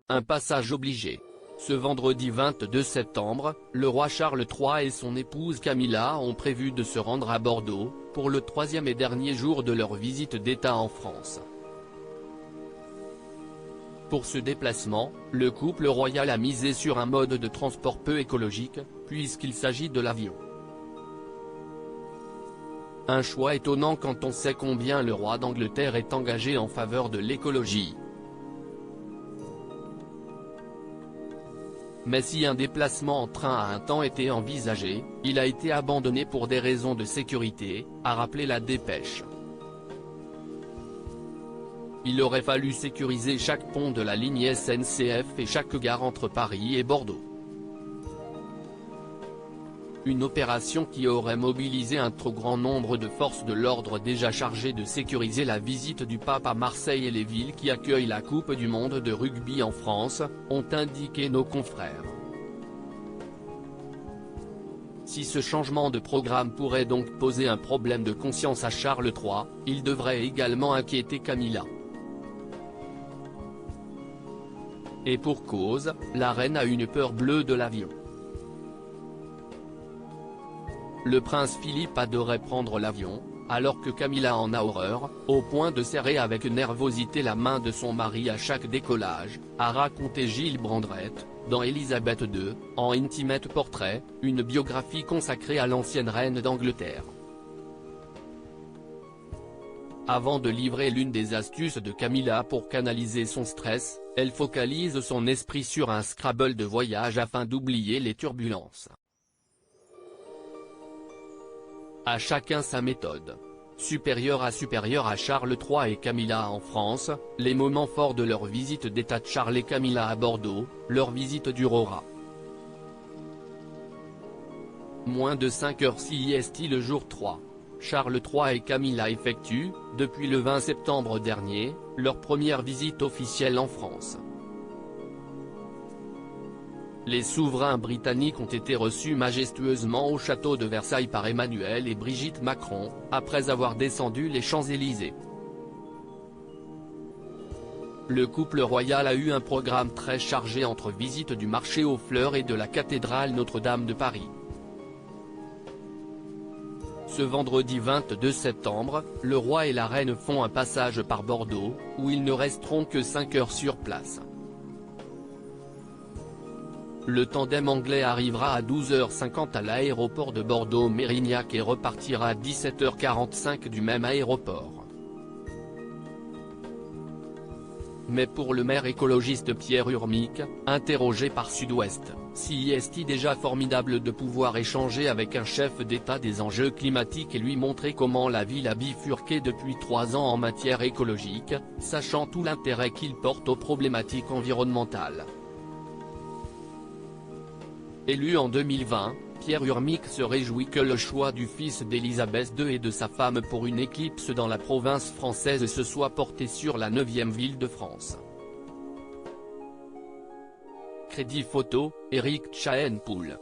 un passage obligé. Ce vendredi 22 septembre, le roi Charles III et son épouse Camilla ont prévu de se rendre à Bordeaux, pour le troisième et dernier jour de leur visite d'État en France. Pour ce déplacement, le couple royal a misé sur un mode de transport peu écologique, puisqu'il s'agit de l'avion. Un choix étonnant quand on sait combien le roi d'Angleterre est engagé en faveur de l'écologie. Mais si un déplacement en train a un temps été envisagé, il a été abandonné pour des raisons de sécurité, a rappelé la dépêche. Il aurait fallu sécuriser chaque pont de la ligne SNCF et chaque gare entre Paris et Bordeaux. Une opération qui aurait mobilisé un trop grand nombre de forces de l'ordre déjà chargées de sécuriser la visite du pape à Marseille et les villes qui accueillent la Coupe du monde de rugby en France, ont indiqué nos confrères. Si ce changement de programme pourrait donc poser un problème de conscience à Charles III, il devrait également inquiéter Camilla. Et pour cause, la reine a une peur bleue de l'avion. Le prince Philippe adorait prendre l'avion, alors que Camilla en a horreur, au point de serrer avec nervosité la main de son mari à chaque décollage, a raconté Gilles Brandrett, dans Élisabeth II, en Intimate Portrait, une biographie consacrée à l'ancienne reine d'Angleterre. Avant de livrer l'une des astuces de Camilla pour canaliser son stress, elle focalise son esprit sur un Scrabble de voyage afin d'oublier les turbulences. À chacun sa méthode. Supérieur à Charles III et Camilla en France, les moments forts de leur visite d'État de Charles et Camilla à Bordeaux, leur visite durera. Moins de 5 heures CIST le jour 3. Charles III et Camilla effectuent, depuis le 20 septembre dernier, leur première visite officielle en France. Les souverains britanniques ont été reçus majestueusement au château de Versailles par Emmanuel et Brigitte Macron, après avoir descendu les Champs-Élysées. Le couple royal a eu un programme très chargé entre visites du marché aux fleurs et de la cathédrale Notre-Dame de Paris. Ce vendredi 22 septembre, le roi et la reine font un passage par Bordeaux, où ils ne resteront que 5 heures sur place. Le tandem anglais arrivera à 12h50 à l'aéroport de Bordeaux-Mérignac et repartira à 17h45 du même aéroport. Mais pour le maire écologiste Pierre Urmic, interrogé par Sud-Ouest, CIST déjà formidable de pouvoir échanger avec un chef d'État des enjeux climatiques et lui montrer comment la ville a bifurqué depuis 3 ans en matière écologique, sachant tout l'intérêt qu'il porte aux problématiques environnementales. Élu en 2020, Pierre Urmic se réjouit que le choix du fils d'Élisabeth II et de sa femme pour une éclipse dans la province française se soit porté sur la 9e ville de France. Crédit photo, Éric Chahenpoul.